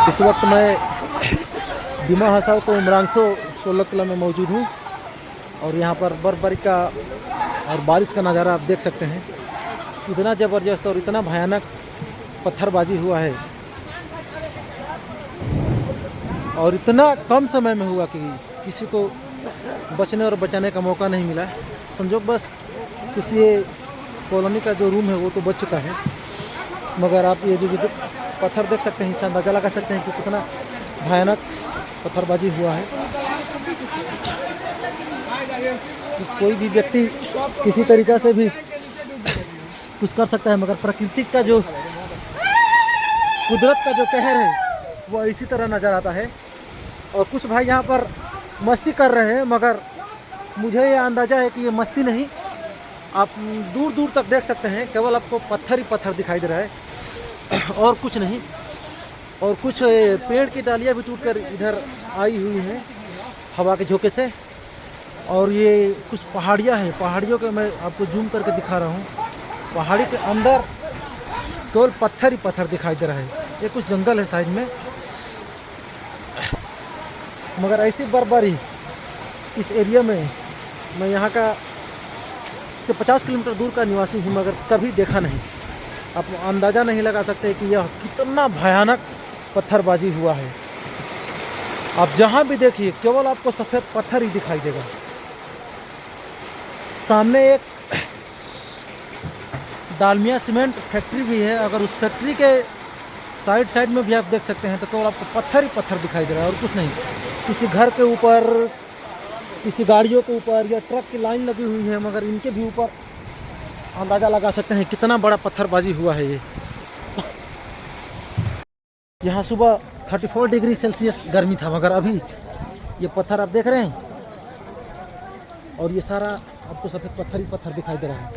इस वक्त मैं दिमा हसाओ को उमरांगसो 16 किला में मौजूद हूँ और यहाँ पर बर्फबारी का और बारिश का नज़ारा आप देख सकते हैं। इतना ज़बरदस्त और इतना भयानक पत्थरबाजी हुआ है और इतना कम समय में हुआ कि किसी को बचने और बचाने का मौका नहीं मिला। संजोग बस कुछ ये कॉलोनी का जो रूम है वो तो बच चुका है, मगर आप ये जो पत्थर देख सकते हैं, इससे अंदाज़ा लगा सकते हैं कि कितना भयानक पत्थरबाजी हुआ है। कि कोई भी व्यक्ति किसी तरीक़ा से भी कुछ कर सकता है, मगर प्रकृति का जो कुदरत का जो कहर है वो इसी तरह नज़र आता है। और कुछ भाई यहाँ पर मस्ती कर रहे हैं, मगर मुझे ये अंदाज़ा है कि ये मस्ती नहीं, आप दूर दूर तक देख सकते हैं केवल आपको पत्थर ही पत्थर दिखाई दे रहा है और कुछ नहीं। और कुछ पेड़ की डालियाँ भी टूटकर इधर आई हुई हैं हवा के झोंके से। और ये कुछ पहाड़ियाँ हैं, पहाड़ियों के मैं आपको जूम करके दिखा रहा हूँ। पहाड़ी के अंदर केवल पत्थर ही पत्थर दिखाई दे रहा है। ये कुछ जंगल है साइड में, मगर ऐसी बर्फबारी इस एरिया में मैं यहाँ का से 50 किलोमीटर दूर का निवासी हूँ, मगर कभी देखा नहीं। आप अंदाज़ा नहीं लगा सकते कि यह कितना भयानक पत्थरबाजी हुआ है। आप जहाँ भी देखिए केवल आपको सफ़ेद पत्थर ही दिखाई देगा। सामने एक डालमिया सीमेंट फैक्ट्री भी है, अगर उस फैक्ट्री के साइड में भी आप देख सकते हैं तो केवल आपको पत्थर ही पत्थर दिखाई दे रहा है और कुछ नहीं। किसी घर के ऊपर, किसी गाड़ियों के ऊपर या ट्रक की लाइन लगी हुई है, मगर इनके भी ऊपर अंदाज़ा लगा सकते हैं कितना बड़ा पत्थरबाजी हुआ है। ये यहाँ सुबह 34 डिग्री सेल्सियस गर्मी था, मगर अभी ये पत्थर आप देख रहे हैं और ये सारा आपको सफ़ेद पत्थर ही पत्थर दिखाई दे रहा है।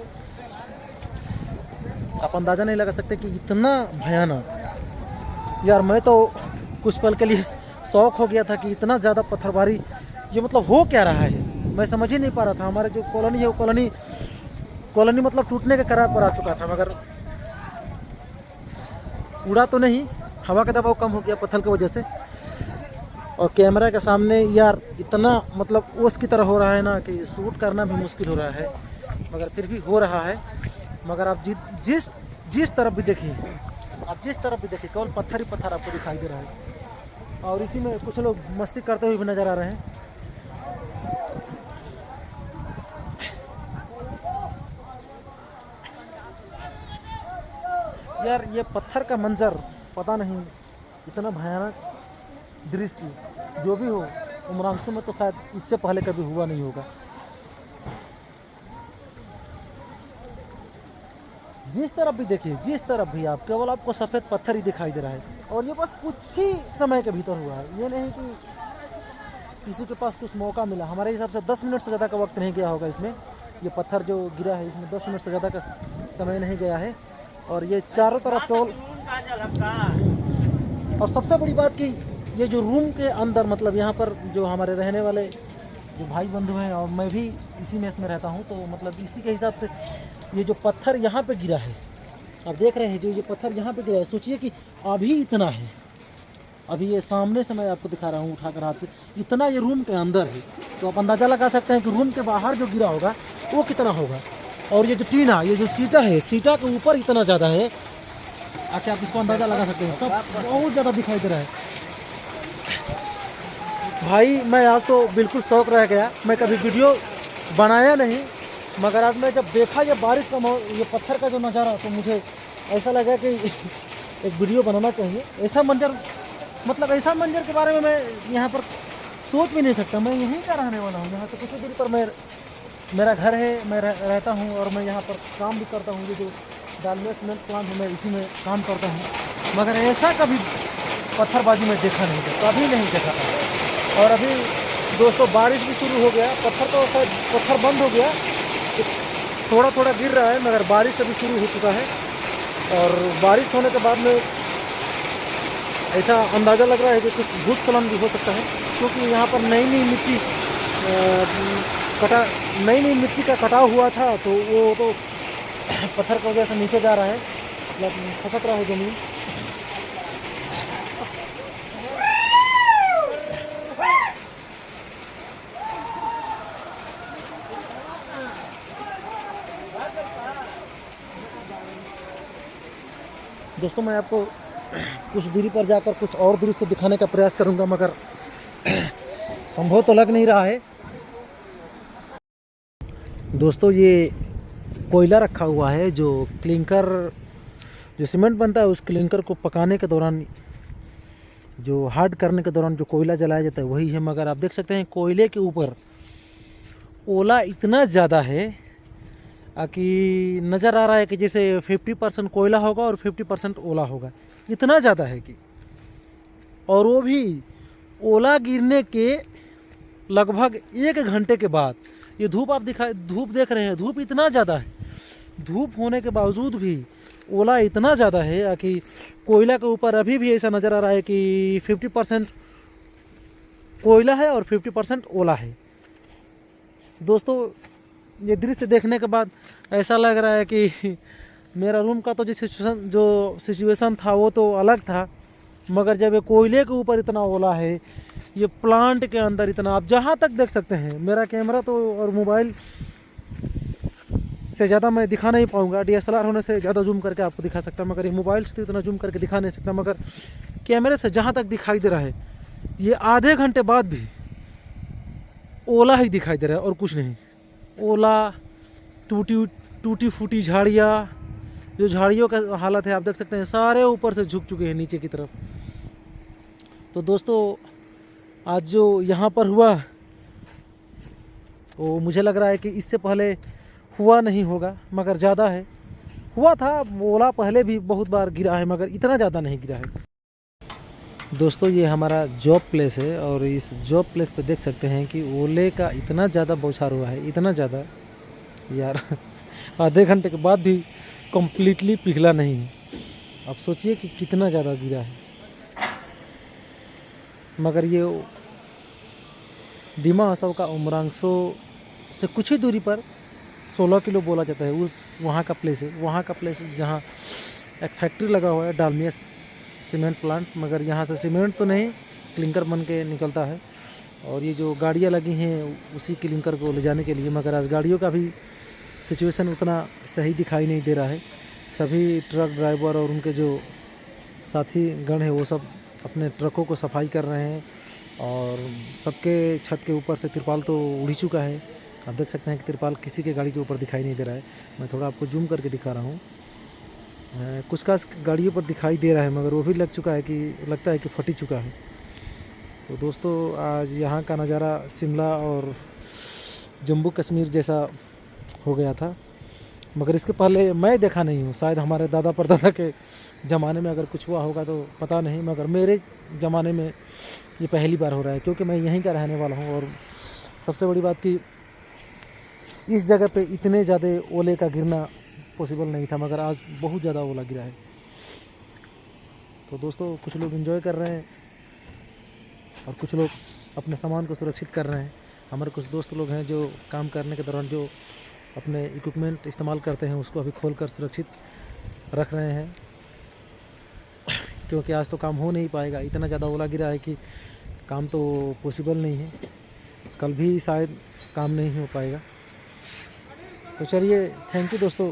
आप अंदाज़ा नहीं लगा सकते कि इतना भयानक। यार मैं तो कुछ पल के लिए शौक हो गया था कि इतना ज़्यादा पत्थरबारी ये मतलब हो क्या रहा है, मैं समझ ही नहीं पा रहा था। हमारे जो कॉलोनी है वो कॉलोनी मतलब टूटने के कगार पर आ चुका था, मगर उड़ा तो नहीं, हवा का दबाव कम हो गया पत्थर की वजह से। और कैमरा के सामने यार इतना मतलब ओस की तरह हो रहा है ना कि शूट करना भी मुश्किल हो रहा है, मगर फिर भी हो रहा है। मगर आप जिस तरफ भी देखिए, आप जिस तरफ भी देखिए केवल पत्थर ही पत्थर आपको दिखाई दे रहा है। और इसी में कुछ लोग मस्ती करते हुए भी नज़र आ रहे हैं। यार ये पत्थर का मंजर पता नहीं, इतना भयानक दृश्य जो भी हो उमरांगसो में तो शायद इससे पहले कभी हुआ नहीं होगा। जिस तरफ भी देखिए, जिस तरफ भी आप, केवल आपको सफ़ेद पत्थर ही दिखाई दे रहा है। और ये बस कुछ ही समय के भीतर हुआ है, ये नहीं कि किसी के पास कुछ मौका मिला। हमारे हिसाब से 10 मिनट से ज़्यादा का वक्त नहीं गया होगा इसमें। ये पत्थर जो गिरा है इसमें 10 मिनट से ज़्यादा का समय नहीं गया है। और ये चारों तरफ केवल, और सबसे बड़ी बात कि ये जो रूम के अंदर मतलब यहाँ पर जो हमारे रहने वाले जो भाई बंधु हैं और मैं भी इसी मेस में रहता हूँ, तो मतलब इसी के हिसाब से ये जो पत्थर यहाँ पे गिरा है, आप देख रहे हैं जो ये पत्थर यहाँ पे गिरा है, सोचिए कि अभी इतना है। अभी ये सामने से मैं आपको दिखा रहा हूँ उठाकर हाथ से, इतना ये रूम के अंदर है। तो आप अंदाज़ा लगा सकते हैं कि रूम के बाहर जो गिरा होगा वो कितना होगा। और ये जो टीना, ये जो सीटा है, सीटा के ऊपर इतना ज़्यादा है, आके आप इसको अंदाज़ा लगा सकते हैं। सब बहुत ज़्यादा दिखाई दे रहा है। भाई मैं आज तो बिल्कुल शौक रह गया, मैं कभी वीडियो बनाया नहीं, मगर आज मैं जब देखा ये बारिश का ये पत्थर का जो नज़ारा, तो मुझे ऐसा लगा कि एक वीडियो बनाना चाहिए। ऐसा मंजर, मतलब ऐसा मंजर के बारे में मैं यहाँ पर सोच भी नहीं सकता। मैं यहीं का रहने वाला हूँ, यहाँ से कुछ दूरी पर मेरा घर है, मैं रहता हूँ और मैं यहाँ पर काम भी करता हूँ। ये जो डालमिया सीमेंट प्लांट है मैं इसी में काम करता हूँ, मगर ऐसा कभी पत्थरबाजी में देखा नहीं था, कभी नहीं देखा था। और अभी दोस्तों बारिश भी शुरू हो गया, पत्थर बंद हो गया, थोड़ा थोड़ा गिर रहा है, मगर बारिश अभी शुरू हो चुका है। और बारिश होने के बाद में ऐसा अंदाज़ा लग रहा है कि कुछ भूस्खलन भी हो सकता है, क्योंकि यहाँ पर नई नई मिट्टी का कटाव हुआ था, तो वो तो पत्थर की वजह से नीचे जा रहा है, मतलब खसक रहा है ज़मीन। दोस्तों मैं आपको कुछ दूरी पर जाकर कुछ और दृश्य दिखाने का प्रयास करूंगा, मगर संभव तो लग नहीं रहा है। दोस्तों ये कोयला रखा हुआ है, जो क्लिंकर, जो सीमेंट बनता है उस क्लिंकर को पकाने के दौरान, जो हार्ड करने के दौरान जो कोयला जलाया जाता है वही है। मगर आप देख सकते हैं कोयले के ऊपर ओला इतना ज़्यादा है कि नज़र आ रहा है कि जैसे 50% कोयला होगा और 50% ओला होगा, इतना ज़्यादा है कि, और वो भी ओला गिरने के लगभग 1 घंटे के बाद। ये धूप आप धूप देख रहे हैं, धूप इतना ज़्यादा है, धूप होने के बावजूद भी ओला इतना ज़्यादा है कि कोयला के ऊपर अभी भी ऐसा नज़र आ रहा है कि 50% कोयला है और 50% ओला है। दोस्तों ये दृश्य देखने के बाद ऐसा लग रहा है कि मेरा रूम का तो जो सिचुएशन था वो तो अलग था, मगर जब ये कोयले के ऊपर इतना ओला है, ये प्लांट के अंदर इतना, आप जहाँ तक देख सकते हैं, मेरा कैमरा तो और मोबाइल से ज़्यादा मैं दिखा नहीं पाऊँगा, DSLR होने से ज़्यादा जूम करके आपको दिखा सकता, मगर ये मोबाइल से तो इतना जूम करके दिखा नहीं सकता, मगर कैमरे से जहाँ तक दिखाई दे रहा है, ये आधे घंटे बाद भी ओला ही दिखाई दे रहा है और कुछ नहीं। ओला, टूटी फूटी झाड़ियाँ, जो झाड़ियों का हालत है आप देख सकते हैं, सारे ऊपर से झुक चुके हैं नीचे की तरफ। तो दोस्तों आज जो यहाँ पर हुआ वो मुझे लग रहा है कि इससे पहले हुआ नहीं होगा, मगर ज़्यादा है। हुआ था, ओला पहले भी बहुत बार गिरा है, मगर इतना ज़्यादा नहीं गिरा है। दोस्तों ये हमारा जॉब प्लेस है और इस जॉब प्लेस पे देख सकते हैं कि ओले का इतना ज़्यादा बौछार हुआ है, इतना ज़्यादा यार आधे घंटे के बाद भी कम्प्लीटली पिघला नहीं है। अब सोचिए कि कितना ज़्यादा गिरा है। मगर ये डिमा हसाओ का उमरांगसो से कुछ ही दूरी पर 16 किलो बोला जाता है, उस वहाँ का प्लेस है। वहाँ का प्लेस जहाँ एक फैक्ट्री लगा हुआ है, डालमिया सीमेंट प्लांट, मगर यहाँ से सीमेंट तो नहीं, क्लिंकर बन के निकलता है। और ये जो गाड़ियाँ लगी हैं उसी क्लिंकर को ले जाने के लिए, मगर आज गाड़ियों का भी सिचुएशन उतना सही दिखाई नहीं दे रहा है। सभी ट्रक ड्राइवर और उनके जो साथी गण हैं वो सब अपने ट्रकों को सफाई कर रहे हैं, और सबके छत के ऊपर से तिरपाल तो उड़ ही चुका है। आप देख सकते हैं कि तिरपाल किसी के गाड़ी के ऊपर दिखाई नहीं दे रहा है। मैं थोड़ा आपको जूम करके दिखा रहा हूँ, कुछ का गाड़ियों पर दिखाई दे रहा है, मगर वो भी लग चुका है कि लगता है कि फट ही चुका है। तो दोस्तों आज यहाँ का नज़ारा शिमला और जम्मू कश्मीर जैसा हो गया था, मगर इसके पहले मैं देखा नहीं हूँ। शायद हमारे दादा परदादा के ज़माने में अगर कुछ हुआ होगा तो पता नहीं, मगर मेरे ज़माने में ये पहली बार हो रहा है, क्योंकि मैं यहीं का रहने वाला हूँ। और सबसे बड़ी बात कि इस जगह पे इतने ज़्यादा ओले का गिरना पॉसिबल नहीं था, मगर आज बहुत ज़्यादा ओला गिरा है। तो दोस्तों कुछ लोग एंजॉय कर रहे हैं और कुछ लोग अपने सामान को सुरक्षित कर रहे हैं। हमारे कुछ दोस्त लोग हैं जो काम करने के दौरान जो अपने इक्विपमेंट इस्तेमाल करते हैं उसको अभी खोलकर सुरक्षित रख रहे हैं, क्योंकि आज तो काम हो नहीं पाएगा। इतना ज़्यादा ओला गिरा है कि काम तो पॉसिबल नहीं है, कल भी शायद काम नहीं हो पाएगा। तो चलिए, थैंक यू दोस्तों।